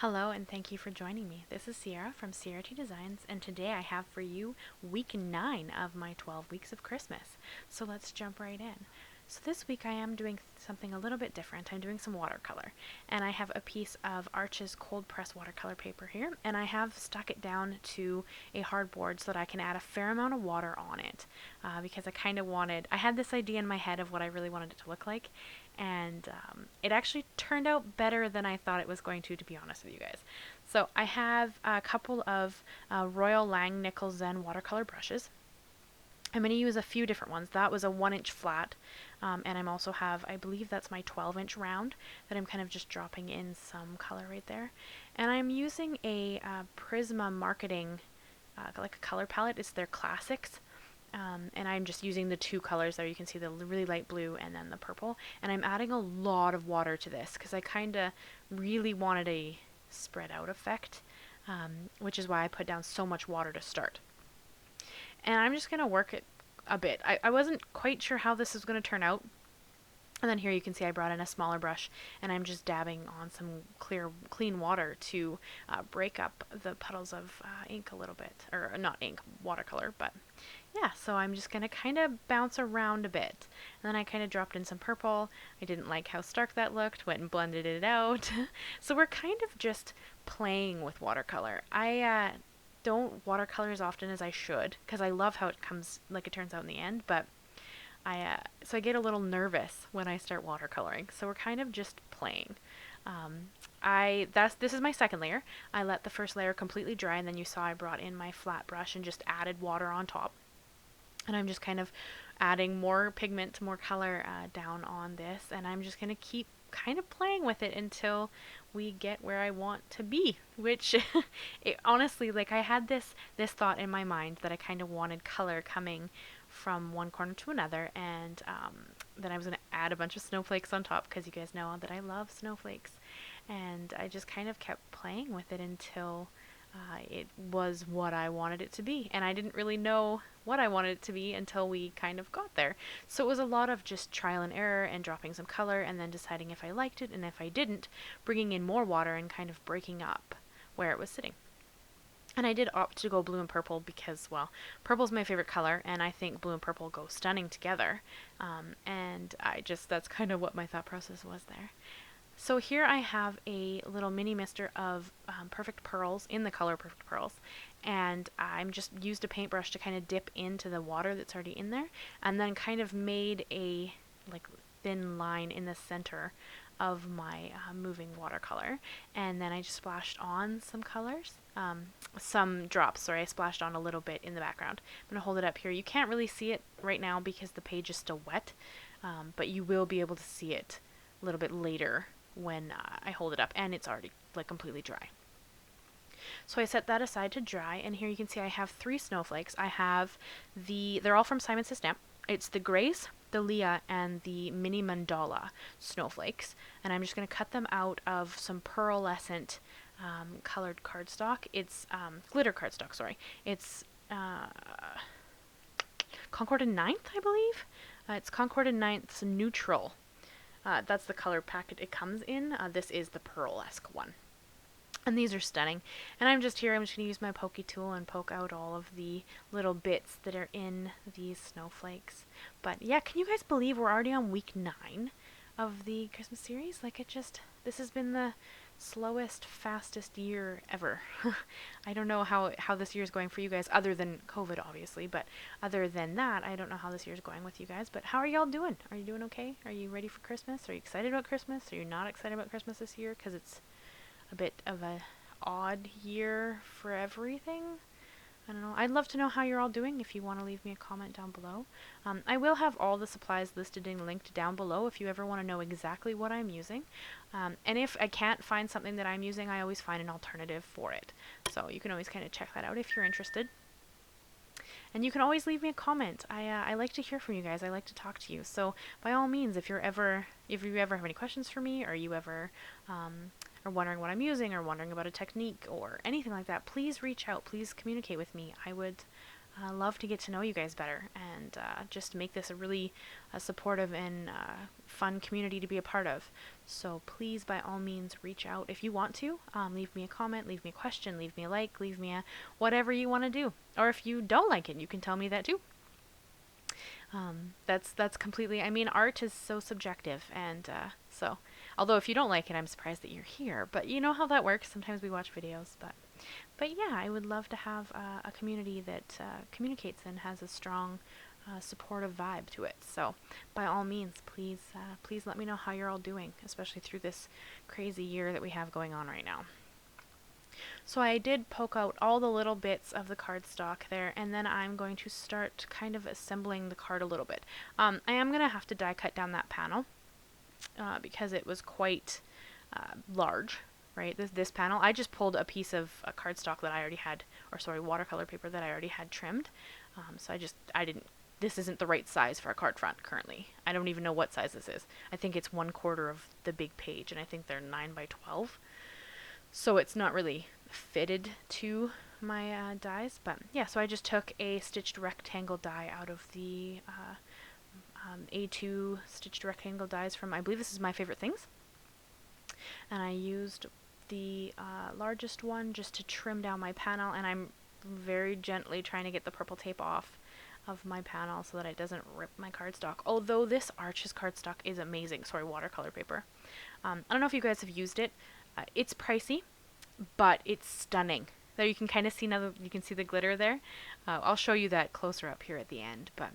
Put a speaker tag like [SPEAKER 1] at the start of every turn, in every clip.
[SPEAKER 1] Hello and thank you for joining me. This is Sierra from Sierra T Designs, and today I have for you week 9 of my 12 weeks of Christmas. So let's jump right in. So this week I am doing something a little bit different. I'm doing some watercolor, and I have a piece of Arches cold press watercolor paper here, and I have stuck it down to a hardboard so that I can add a fair amount of water on it, because I had this idea in my head of what I really wanted it to look like, and it actually turned out better than I thought it was going to be honest with you guys. So I have a couple of Royal Langnickle Zen watercolor brushes. I'm going to use a few different ones. That was a 1-inch flat, and I'm also have, I believe that's my 12-inch round that I'm kind of just dropping in some color right there. And I'm using a Prisma marketing, like a color palette. It's their Classics. And I'm just using the two colors there. You can see the really light blue and then the purple. And I'm adding a lot of water to this because I kind of really wanted a spread out effect, which is why I put down so much water to start. And I'm just going to work it a bit. I wasn't quite sure how this is going to turn out. And then here you can see I brought in a smaller brush, and I'm just dabbing on some clean water to break up the puddles of ink a little bit. Or not ink, watercolor, but yeah, so I'm just going to kind of bounce around a bit. And then I kind of dropped in some purple. I didn't like how stark that looked, went and blended it out. So we're kind of just playing with watercolor. I don't watercolor as often as I should because I love how it turns out in the end, but so I get a little nervous when I start watercoloring. So we're kind of just playing. This is my second layer. I let the first layer completely dry, and then you saw I brought in my flat brush and just added water on top. And I'm just kind of adding more pigment, more color down on this, and I'm just going to keep kind of playing with it until we get where I want to be, which honestly, like, I had this thought in my mind that I kind of wanted color coming from one corner to another, and then I was going to add a bunch of snowflakes on top because you guys know that I love snowflakes, and I just kind of kept playing with it until it was what I wanted it to be, and I didn't really know what I wanted it to be until we kind of got there. So it was a lot of just trial and error and dropping some color and then deciding if I liked it, and if I didn't, bringing in more water and kind of breaking up where it was sitting. And I did opt to go blue and purple because, well, purple's my favorite color, and I think blue and purple go stunning together. And that's kind of what my thought process was there. So here I have a little mini mister of Perfect Pearls in the color Perfect Pearls, and I'm just used a paintbrush to kind of dip into the water that's already in there, and then kind of made a thin line in the center of my moving watercolor, and then I just splashed on some colors, some drops. Sorry, I splashed on a little bit in the background. I'm gonna hold it up here. You can't really see it right now because the page is still wet, but you will be able to see it a little bit later when I hold it up, and it's already completely dry. So I set that aside to dry, and here you can see I have 3 snowflakes. I have they're all from Simon Says Stamp. It's the Grace, the Leah, and the Mini Mandala snowflakes, and I'm just going to cut them out of some pearlescent colored cardstock. It's glitter cardstock, sorry. It's Concord and 9th, I believe. It's Concord and 9th's neutral. That's the color packet it comes in. This is the pearlesque one. And these are stunning. And I'm just going to use my pokey tool and poke out all of the little bits that are in these snowflakes. But yeah, can you guys believe we're already on week 9 of the Christmas series? This has been the slowest, fastest year ever. I don't know how this year is going for you guys, other than COVID, obviously, but other than that, I don't know how this year is going with you guys. But how are y'all doing? Are you doing okay? Are you ready for Christmas? Are you excited about Christmas? Are you not excited about Christmas this year because it's a bit of a odd year for everything? I don't know. I'd love to know how you're all doing if you want to leave me a comment down below. I will have all the supplies listed and linked down below if you ever want to know exactly what I'm using. And if I can't find something that I'm using, I always find an alternative for it. So you can always kind of check that out if you're interested. And you can always leave me a comment. I like to hear from you guys. I like to talk to you. So by all means, if you ever have any questions for me, or you ever are wondering what I'm using, or wondering about a technique or anything like that, please reach out. Please communicate with me. I would love to get to know you guys better and just make this a really supportive and fun community to be a part of. So please, by all means, reach out if you want to. Leave me a comment, leave me a question, leave me a like, leave me a whatever you want to do. Or if you don't like it, you can tell me that too. That's completely, I mean, art is so subjective, and so, although if you don't like it, I'm surprised that you're here, but you know how that works. Sometimes we watch videos, but yeah, I would love to have a community that communicates and has a strong, supportive vibe to it. So, by all means, please let me know how you're all doing, especially through this crazy year that we have going on right now. So I did poke out all the little bits of the cardstock there, and then I'm going to start kind of assembling the card a little bit. I am going to have to die cut down that panel because it was quite large, right? This panel, I just pulled a piece of cardstock that I already had, or sorry, watercolor paper that I already had trimmed. So I didn't, this isn't the right size for a card front currently. I don't even know what size this is. I think it's 1/4 of the big page, and I think they're 9 by 12. So it's not really fitted to my dies, but yeah, so I just took a stitched rectangle die out of the A2 stitched rectangle dies from, I believe this is My Favorite Things, and I used the largest one just to trim down my panel, and I'm very gently trying to get the purple tape off of my panel so that it doesn't rip my cardstock, although this Arches cardstock is amazing. Sorry, watercolor paper. I don't know if you guys have used it. It's pricey, but it's stunning. There you can kind of see now, you can see the glitter there. I'll show you that closer up here at the end. But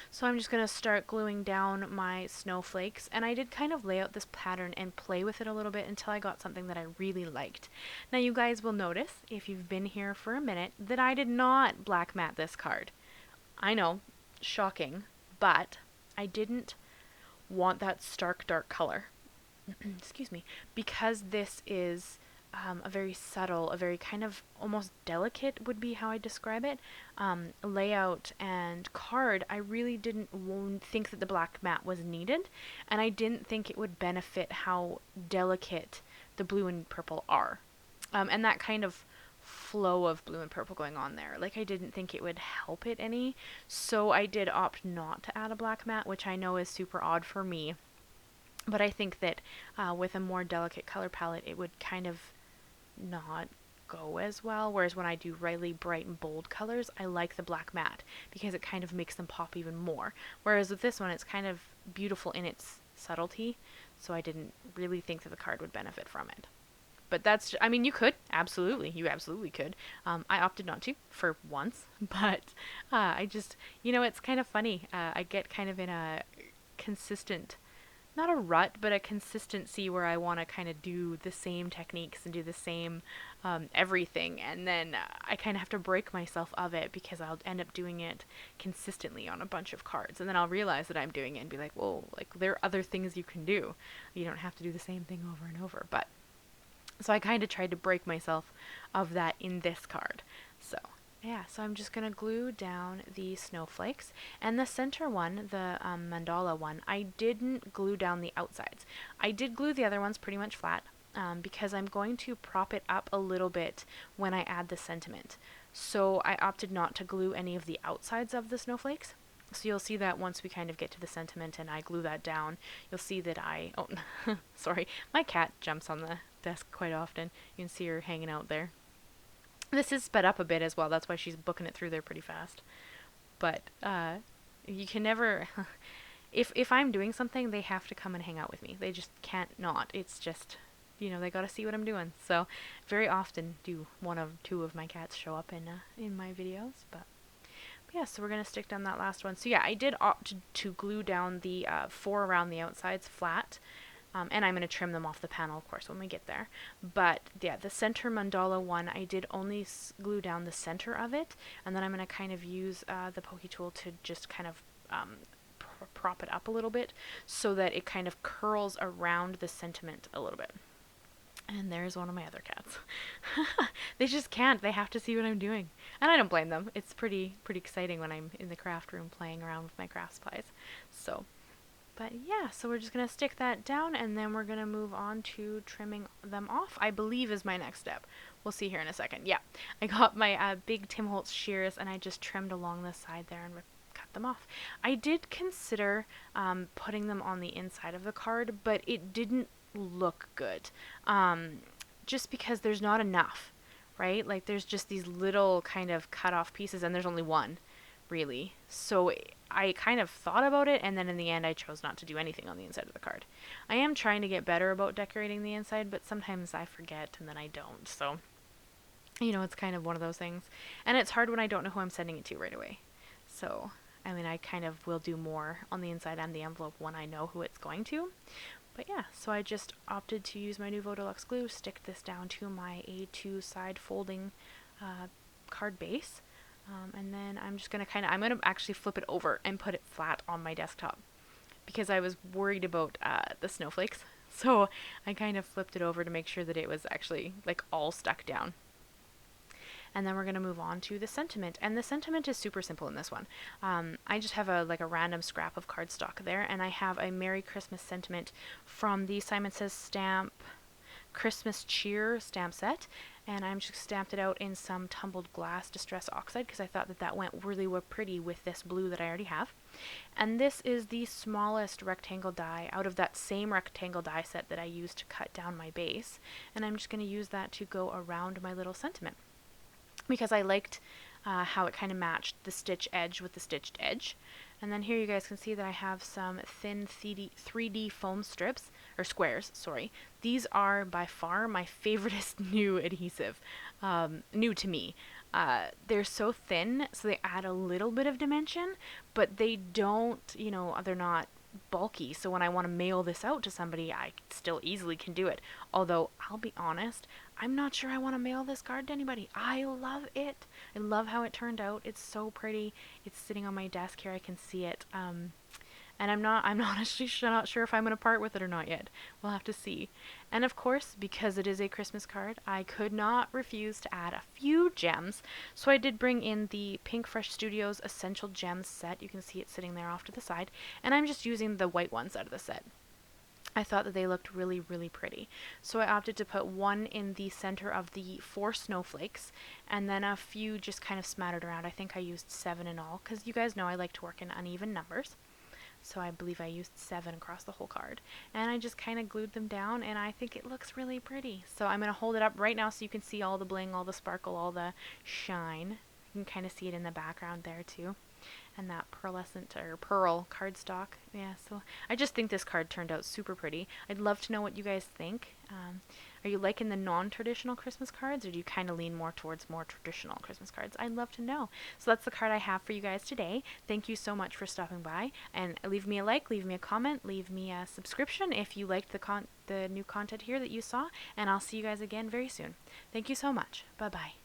[SPEAKER 1] so I'm just going to start gluing down my snowflakes, and I did kind of lay out this pattern and play with it a little bit until I got something that I really liked. Now you guys will notice, if you've been here for a minute, that I did not black matte this card. I know, shocking, but I didn't want that stark dark color. Excuse me, because this is a very subtle, a very kind of almost delicate would be how I describe it, layout and card. I really didn't think that the black matte was needed, and I didn't think it would benefit how delicate the blue and purple are, and that kind of flow of blue and purple going on there. Like, I didn't think it would help it any, so I did opt not to add a black matte, which I know is super odd for me. But I think that with a more delicate color palette, it would kind of not go as well. Whereas when I do really bright and bold colors, I like the black matte because it kind of makes them pop even more. Whereas with this one, it's kind of beautiful in its subtlety. So I didn't really think that the card would benefit from it. But that's, I mean, you could, absolutely. You absolutely could. I opted not to for once. But I just, you know, it's kind of funny. I get kind of in a consistent, not a rut, but a consistency where I want to kind of do the same techniques and do the same everything, and then I kind of have to break myself of it because I'll end up doing it consistently on a bunch of cards, and then I'll realize that I'm doing it and be like, whoa, like there are other things you can do. You don't have to do the same thing over and over. But so I kind of tried to break myself of that in this card. So yeah, so I'm just going to glue down the snowflakes, and the center one, the mandala one, I didn't glue down the outsides. I did glue the other ones pretty much flat because I'm going to prop it up a little bit when I add the sentiment. So I opted not to glue any of the outsides of the snowflakes. So you'll see that once we kind of get to the sentiment and I glue that down, you'll see that oh, sorry, my cat jumps on the desk quite often. You can see her hanging out there. This is sped up a bit as well, that's why she's booking it through there pretty fast. But you can never, if I'm doing something, they have to come and hang out with me. They just can't not. It's just, you know, they gotta see what I'm doing. So very often do one of two of my cats show up in my videos. But yeah, so we're gonna stick down that last one. So yeah, I did opt to glue down the 4 around the outsides flat. And I'm going to trim them off the panel, of course, when we get there. But yeah, the center mandala one, I did only glue down the center of it, and then I'm going to kind of use the pokey tool to just kind of prop it up a little bit so that it kind of curls around the sentiment a little bit. And there's one of my other cats. They just can't. They have to see what I'm doing. And I don't blame them. It's pretty exciting when I'm in the craft room playing around with my craft supplies. So But yeah, so we're just going to stick that down, and then we're going to move on to trimming them off, I believe is my next step. We'll see here in a second. Yeah, I got my big Tim Holtz shears, and I just trimmed along the side there and cut them off. I did consider putting them on the inside of the card, but it didn't look good. Just because there's not enough, right? Like there's just these little kind of cut off pieces, and there's only one, really. So I kind of thought about it, and then in the end I chose not to do anything on the inside of the card. I am trying to get better about decorating the inside, but sometimes I forget and then I don't. So, you know, it's kind of one of those things. And it's hard when I don't know who I'm sending it to right away. So, I mean, I kind of will do more on the inside and the envelope when I know who it's going to. But yeah, so I just opted to use my Nuvo Deluxe glue, stick this down to my A2 side folding card base. And then I'm just going to I'm going to actually flip it over and put it flat on my desktop because I was worried about the snowflakes. So I kind of flipped it over to make sure that it was actually like all stuck down. And then we're going to move on to the sentiment. And the sentiment is super simple in this one. I just have a random scrap of cardstock there, and I have a Merry Christmas sentiment from the Simon Says Stamp Christmas Cheer stamp set, and I'm just stamped it out in some Tumbled Glass Distress Oxide because I thought that that went really pretty with this blue that I already have. And this is the smallest rectangle die out of that same rectangle die set that I used to cut down my base, and I'm just going to use that to go around my little sentiment because I liked how it kind of matched the stitch edge with the stitched edge. And then here you guys can see that I have some thin 3D foam strips, or squares, sorry. These are by far my favoriteest new adhesive, new to me. They're so thin, so they add a little bit of dimension, but they don't, you know, they're not bulky, so when I want to mail this out to somebody, I still easily can do it. Although, I'll be honest, I'm not sure I want to mail this card to anybody. I love it. I love how it turned out. It's so pretty. It's sitting on my desk here. I can see it. And I'm honestly not sure if I'm going to part with it or not yet. We'll have to see. And of course, because it is a Christmas card, I could not refuse to add a few gems. So I did bring in the Pink Fresh Studios Essential Gems set. You can see it sitting there off to the side. And I'm just using the white ones out of the set. I thought that they looked really, really pretty. So I opted to put one in the center of the 4 snowflakes, and then a few just kind of smattered around. I think I used 7 in all, because you guys know I like to work in uneven numbers. So I believe I used 7 across the whole card. And I just kind of glued them down, and I think it looks really pretty. So I'm going to hold it up right now so you can see all the bling, all the sparkle, all the shine. You can kind of see it in the background there too. And that pearlescent or pearl cardstock. Yeah, so I just think this card turned out super pretty. I'd love to know what you guys think. Are you liking the non-traditional Christmas cards, or do you kind of lean more towards more traditional Christmas cards? I'd love to know. So that's the card I have for you guys today. Thank you so much for stopping by, and leave me a like, leave me a comment, leave me a subscription if you liked the new content here that you saw, and I'll see you guys again very soon. Thank you so much. Bye-bye.